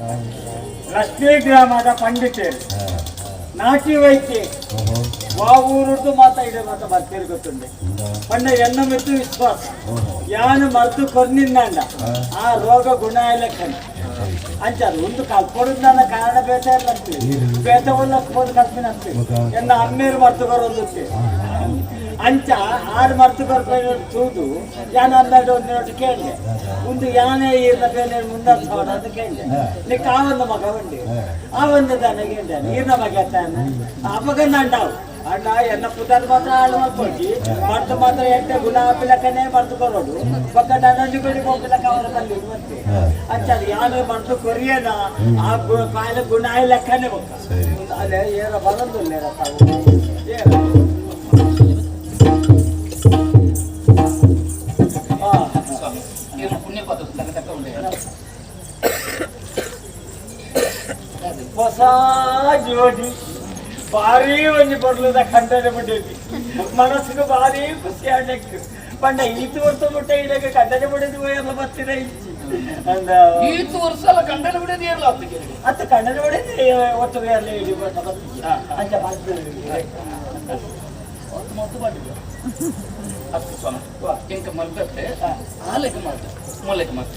ಲಕ್ಷ್ಮೀ ಗ್ರಾಮದ ಪಂಡಿತರು ನಾಟಿ ವೈದ್ಯ ಊರುದು ಮಾತಾಡಿದ ಮಾತ ಬರ್ತೀರಿ ಗೊತ್ತುಂಡೆ ಪಂಡ ಎನ್ನ ಮೆತ್ತು ವಿಶ್ವಾಸ ಯಾನು ಮರ್ದು ಕೊರ್ನಿಂದ ಆ ರೋಗ ಗುಣ ಎಲ್ಲ ಕಣ್ ಅಂಚಾರು ಒಂದು ಕಲ್ಪೊಡು ನನ್ನ ಕಾರಣ ಬೇತ ಎಲ್ಲ ಬೇತ ಒಲ್ಲ ಕಲ್ಪಿನ ಎನ್ನ ಅಮ್ಮೇರು ಮರ್ತು ಬರೋದು ಅಂಚ ಆರು ಮರ್ತು ಬರ್ಬೇಕು ತೂದು ಯಾನ ಹನ್ನೆರಡು ಒಂದು ಕೇಳಿದೆ ಒಂದು ಯಾನೇ ಈರ್ನ ಬೇನೆ ಮುಂದಾದ ಅಂತ ಕೇಳಿದೆ ನೀ ಕಾವೊಂದು ಮಗ ಉಂಡಿ ಆ ಒಂದು ನನಗೆ ನೀರ್ನ ಮಗ ಅಪ್ಪಗನ್ನ ಅಂಡಾವು ಅಣ್ಣ ಎನ್ನ ಪುತಾದ ಮಾತ್ರ ಹಾಳು ಮಾಡ್ಕೊಳ್ತಿ ಮರ್ತು ಮಾತ್ರ ಎಟ್ಟೆ ಗುಣ ಪಿಲಕನೇ ಮರ್ತು ಕೊರೋಡು ಪಕ್ಕ ನನಂಜು ಕೊಡಿ ಹೋಗ್ಲಿಕ್ಕೆ ಅವರ ಬಲ್ಲಿ ಮತ್ತೆ ಅಂಚದು ಯಾರು ಮರ್ತು ಕೊರಿಯನ ಆ ಕಾಯಿಲೆ ಗುಣ ಲೆಕ್ಕನೇ ಬೊಕ್ಕ ಅದೇ ಏರ ಬರೋದು ಹೊಸ ಜೋಡಿ ಭಾರಿ ಒಂದು ಬರ್ಲದ ಕಂಟನೆ ಬಿಟ್ಟೈತಿ ಮನಸ್ಸಿಗೆ ಭಾರಿ ಖುಷಿ ಆಡಕ್ಕೆ ಪಂಡ ಈತು ವರ್ಷ ಬಿಟ್ಟ ಇಡಕ್ಕೆ ಕಂಟನೆ ಬಿಡೋದು ಎಲ್ಲ ಬರ್ತೀರ ಅಂದ ಈತು ವರ್ಷ ಎಲ್ಲ ಕಂಟನೆ ಬಿಡೋದು ಎಲ್ಲ ಅತ್ತ ಕಂಟನೆ ಬಿಡೋದು ಒಟ್ಟು ಎಲ್ಲ ಇಡಿ ಅಂತ ಮತ್ತು ಮಾಡಿದ್ರು ಅಷ್ಟು ಸ್ವಾಮಿ ಇಂಕ ಮಲ್ಪೆ ಆಲೆಗೆ ಮಾತು ಮೂಲೆಗೆ ಮಾತು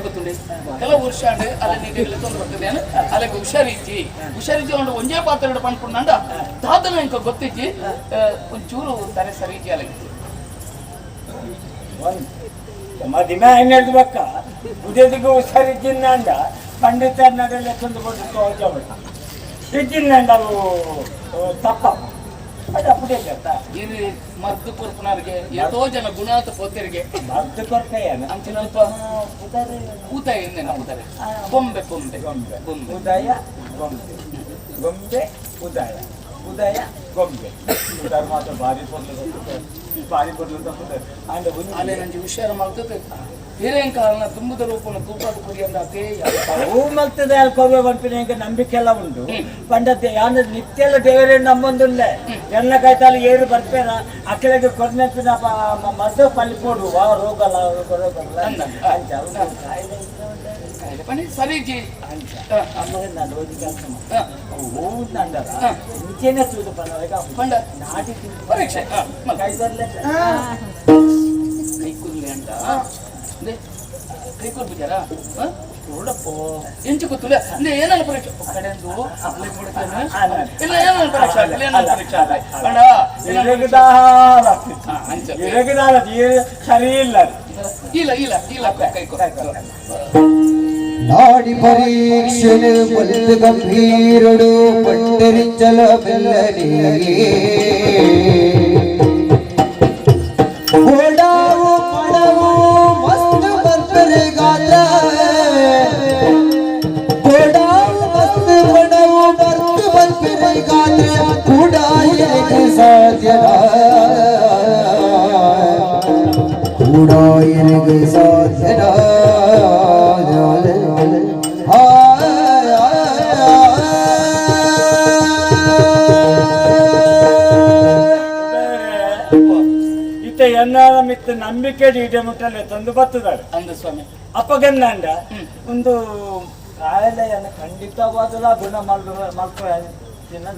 ಗೊತ್ತುಂಡಿ ಕೆಲವು ವರ್ಷ ಅಲ್ಲಿ ನೀರು ತೊಂದು ಬರ್ತದೆ ಅಲ್ಲಿಗೆ ಹುಷಾರಿಜ್ಜಿ ಒಂದು ಒಂದೇ ಪಾತ್ರೆ ಪಂಡ್ಕೊಂಡ ತಾತನ ಇಂಕ ಗೊತ್ತಿಜ್ಜಿ ಒಂಚೂರು ತಾರೆ ಸರಿಜ್ಜಿ ಅಲ್ಲಿಗೆ ದಿನ ಹನ್ನೆರಡು ಬಕ್ಕ ಉದಯದಿಗೆ ಹುಷಾರಿಜ್ಜಿನ ಅಂಡ ಪಂಡಿತ ನಡೆಲ್ಲ ತಂದು ಕೊಟ್ಟು ಇಜ್ಜಿನ ಅವು ತಪ್ಪ ಅದು ಅಪ್ಪಡೇ ಇದು ಮದ್ದು ಕೊರ್ಪನವ್ರಿಗೆ ಎಷ್ಟೋ ಜನ ಗುಣಾತ ಪೋತರಿಗೆ ಮದ್ದು ಕೊರ್ಪೆಯನ ಅಂಚಿನ ಊತ ಎಂದೇನ ಉದಯ ಗೊಂಬೆ ಗೊಂಬೆ ಗೊಂಬೆ ಗೊಂಬೆ ಉದಯ ಗೊಂಬೆ ಗೊಂಬೆ ಉದಯ ಉದಯ ಗೊಂಬೆ ಉದಯ ಮಾತ್ರ ಭಾರಿ ಬರ್ಲು ಅಲ್ಲೇ ನಂಗೆ ಹುಷಾರ ಮಾಡ್ತದೆ ಹಿರೇನ್ ಕಾರಣ ತುಂಬದ ರೂಪನ ತೂಪಾದ ಕುರಿ ಅಂದ ಅದೇ ಹೂ ಮಲ್ತದೆ ಅಲ್ಲಿ ಕೊಬ್ಬೆ ಬಂಪಿನ ಈಗ ನಂಬಿಕೆ ಎಲ್ಲ ಉಂಟು ಪಂಡತೆ ಯಾನ ನಿತ್ಯ ಎಲ್ಲ ದೇವರೇ ನಂಬೊಂದಿಲ್ಲ ಎಲ್ಲ ಕಾಯ್ತಾಲಿ ಏರು ಬರ್ಪೇನ ಅಕ್ಕಳಿಗೆ ಕೊರ್ನೆಪ್ಪಿನ ಮದ್ದು ಪಲ್ಲಿಪೋಡು ರೋಗ ಸರಿಜಿ ನಾನು ಓದಿ ಕೆಲಸ ಹೂ ನಂದರ ಮುಂಚೆನೆ ತೂದು ಪಂಡ ನಾಟಿ ಪರೀಕ್ಷೆ ಕೈ ಕೂದಲೇ ಅಂತ ಕೈ ಕೂರ್ಬಿದ್ದಾರ ನೋಡಪ್ಪೋ ಎಂಚು ಗೊತ್ತಿಲ್ಲ ಅಂದ್ರೆ ಏನಾದ್ರು ಪರೀಕ್ಷೆ ಕಡೆಂದು ಇಲ್ಲ ಏನಾದ್ರು ಪರೀಕ್ಷೆ ಸರಿ ಇಲ್ಲ ಇಲ್ಲ ಇಲ್ಲ ಇಲ್ಲ ಕೈ ನಾಡಿ ಪರೀಕ್ಷೆನು ಬಲ್ಲು ಗಂಭೀರಡು ಪಟ್ಟರಿಂಚಲ ಬೆಲ್ಲನಿಗೆ ಓಡಾವು ಪಡವು ಮಸ್ತ್ ಬರ್ತರೆ ಗಾತ್ರ ಓಡಾವು ಮಸ್ತ್ ಪಡವು ಮಸ್ತ್ ಬರ್ತರೆ ಗಾತ್ರ ಕೂಡ ಏನಕ್ಕೆ ಸಾಧ್ಯನ ಕೂಡ ಏನಕ್ಕೆ ಸಾಧ್ಯನ ಎನ್ನಾರ ಮಿತ್ತ ನಂಬಿಕೆ ಡೀಟೆ ಮುಟ್ಟಲೆ ತಂದು ಬರ್ತದಾರೆ ಅಂದ ಸ್ವಾಮಿ ಅಪ್ಪಗನ್ನಂಡ ಒಂದು ಕಾಯಿಲೆಯನ್ನು ಖಂಡಿತವಾದ ಗುಣ ಮಲ್ಪ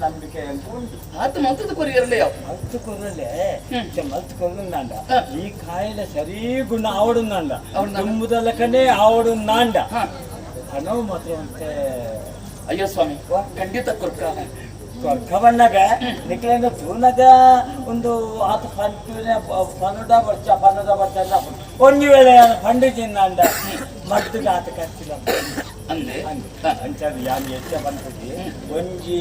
ನಂಬಿಕೆ ಉಂಟು ಅದು ಮತ್ತದು ಕೊರಿಯರ್ಲೆ ಮಲ್ತು ಕೊರಲೆ ಮಲ್ತು ಕೊರಂಡ ಈ ಕಾಯಿಲೆ ಸರಿ ಗುಣ ಆವಡುಂದ ತುಂಬುದಲ್ಲಕನೇ ಆವಡುಂದಾಂಡ ಹಣವು ಮಾತ್ರ ಅಂತೆ ಅಯ್ಯೋ ಸ್ವಾಮಿ ಖಂಡಿತ ಕೊರ್ಕ ಕೊರ್ಕವಣ್ಣಗ ನಿಕ್ಲೆಂದ ತೂನಗ ಒಂದು ಆತ ಪನ್ನಡ ಬರ್ಚ ಒಂದು ವೇಳೆ ಪಂಡಿತಿಂದ ಅಂಡ ಮದ್ದುಗೆ ಆತ ಖರ್ಚಿಲ್ಲ ಅಂದೆ ಅಂಚದು ಯಾನ್ ಹೆಚ್ಚ ಬಂತದಿ ಒಂಜಿ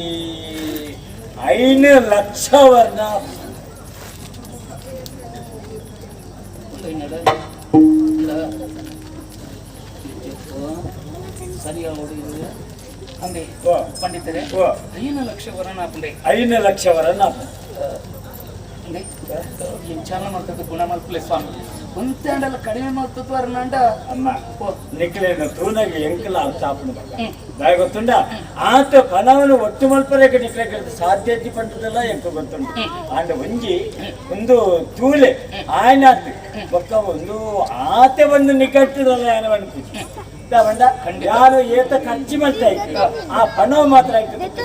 5 ಲಕ್ಷ ವರ್ಣ ಸರಿಯಾ ನೋಡಿ ಅಂದೆ ಪಂಡಿತರೆ 5 ಲಕ್ಷ ವರನ 5 ಲಕ್ಷ ವರನ ಅಂದೆ ಚಾಲ ಮಾಡ್ತದೆ ಗುಣ ಮಲ್ಪಲೆ ಸ್ವಾಮಿ ಒಂತೆಂಡಲ್ಲ ಕಡಿಮೆ ಮಾಡ್ತದ ವರ್ಣಂಡ ಅಮ್ಮ ನಿಕ್ಲೇನ ತೂನಗೆ ಎಂಕಲ ಆಪ್ತಾಪನ ಬಾಯ್ ಗೊತ್ತುಂಡ ಆತ ಪನವನು ಒಟ್ಟು ಮಲ್ಪರೇಕ ನಿಕ್ಲೇಕ ಸಾಧ್ಯತೆ ಪಂಟದಲ್ಲ ಎಂಕ ಗೊತ್ತುಂಟು ಆಂಡ ಒಂಜಿ ಒಂದು ತೂಲೆ ಆಯ್ನಾತ್ ಒಕ್ಕ ಒಂದು ಆತೆ ಒಂದು ನಿಕಟ್ಟದಲ್ಲ ಏನವನ್ಪು ಯಾರು ಏತ ಖರ್ಚು ಮಾಡ್ತಾ ಇತ್ತು ಆ ಪಣವು ಮಾತ್ರ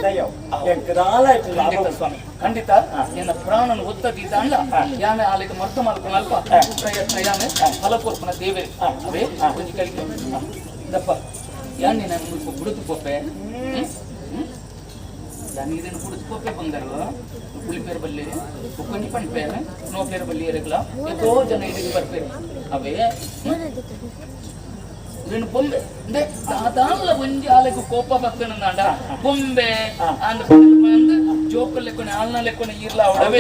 ದಯವು ಎಂಕದಾಲ ಖಂಡಿತ ಸ್ವಾಮಿ ಖಂಡಿತ ನಿನ್ನ ಪ್ರಾಣನ ಒತ್ತದಿದ್ದ ಅಲ್ಲ ಯಾನೆ ಆಲಿಗೆ ಮರ್ತ ಮಾಡ್ಕೊಂಡು ಅಲ್ಪ ಪ್ರಯತ್ನ ಯಾನೆ ಫಲಪೂರ್ಪಣ ದೇವೇ ಅವೇ ಒಂದು ಕಲಿಕೆ ದಪ್ಪ ಯಾನ್ ನೀನು ಬುಡುತು ಪೊಪ್ಪೆ ಇದನ್ನು ಬುಡುತು ಪೊಪ್ಪೆ ಬಂದರು ಪುಳಿಪೇರು ಬಲ್ಲಿ కొని ಪಣಿಪೇರು ನೋಪೇರು ಬಲ್ಲಿ ಇರಗಲ ಎಷ್ಟೋ ಜನ ಇದಕ್ಕೆ ಬರ್ಪೇರು ಅವೇ రెండు బొంబೆ అంటే దాదాపు ಒಂಜಿ ಆಲೆಗೂ ಕೋಪ ಬರ್ತನಂದ ಬೊಂಬೆ ಅಂದು ಜೋಕಲ್ ಲೆಕ್ಕನೆ ಆಲ್ನ ಲೆಕ್ಕನೆ ಇರ್ಲ ಅವಡವೆ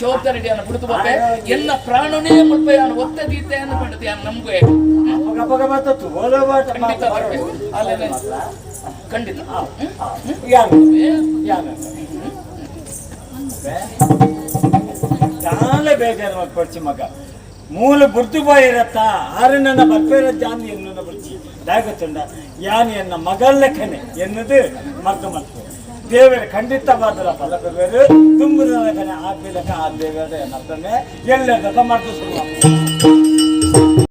ಜವಾಬ್ದಾರಿ ಅನ್ನ ಬಿಡುತ್ತು ಬೊಬ್ಬೆ ಎಲ್ಲ ಪ್ರಾಣನೇ ಮುಳ್ಪೆ ಅನ್ನ ಒತ್ತದೀತೆ ಅನ್ನ ಪಂಡತಿ ಅನ್ನ ನಮ್ಗೆ ಖಂಡಿತ ಬರ್ಬೇಕು ಅಲ್ಲೇ ಖಂಡಿತ చాలా ಬೇಜಾರು ಮಾಡ್ಕೊಡ್ಸಿ ಮಗ ಮೂಲ ಬುರ್ದು ಇರತ್ತ ಆರು ನನ್ನ ಬರ್ಪೇರ ಜಾನಿ ಎನ್ನು ಬಿಡ್ಚಿ ಗೊತ್ತುಂಡ ಯಾನ್ ಎನ್ನ ಮಗಳ ಲೆಕ್ಕನೆ ಎನ್ನುದು ಮರ್ತು ಮರ್ತು ದೇವರ ಖಂಡಿತವಾದ ಫಲಬೇರು ತುಂಬುದ ಲೆಕ್ಕನೆ ಆ ದೇವರ ಎನ್ನಪ್ಪನೆ ಎಲ್ಲದ ಮರ್ತು ಸುಳ್ಳು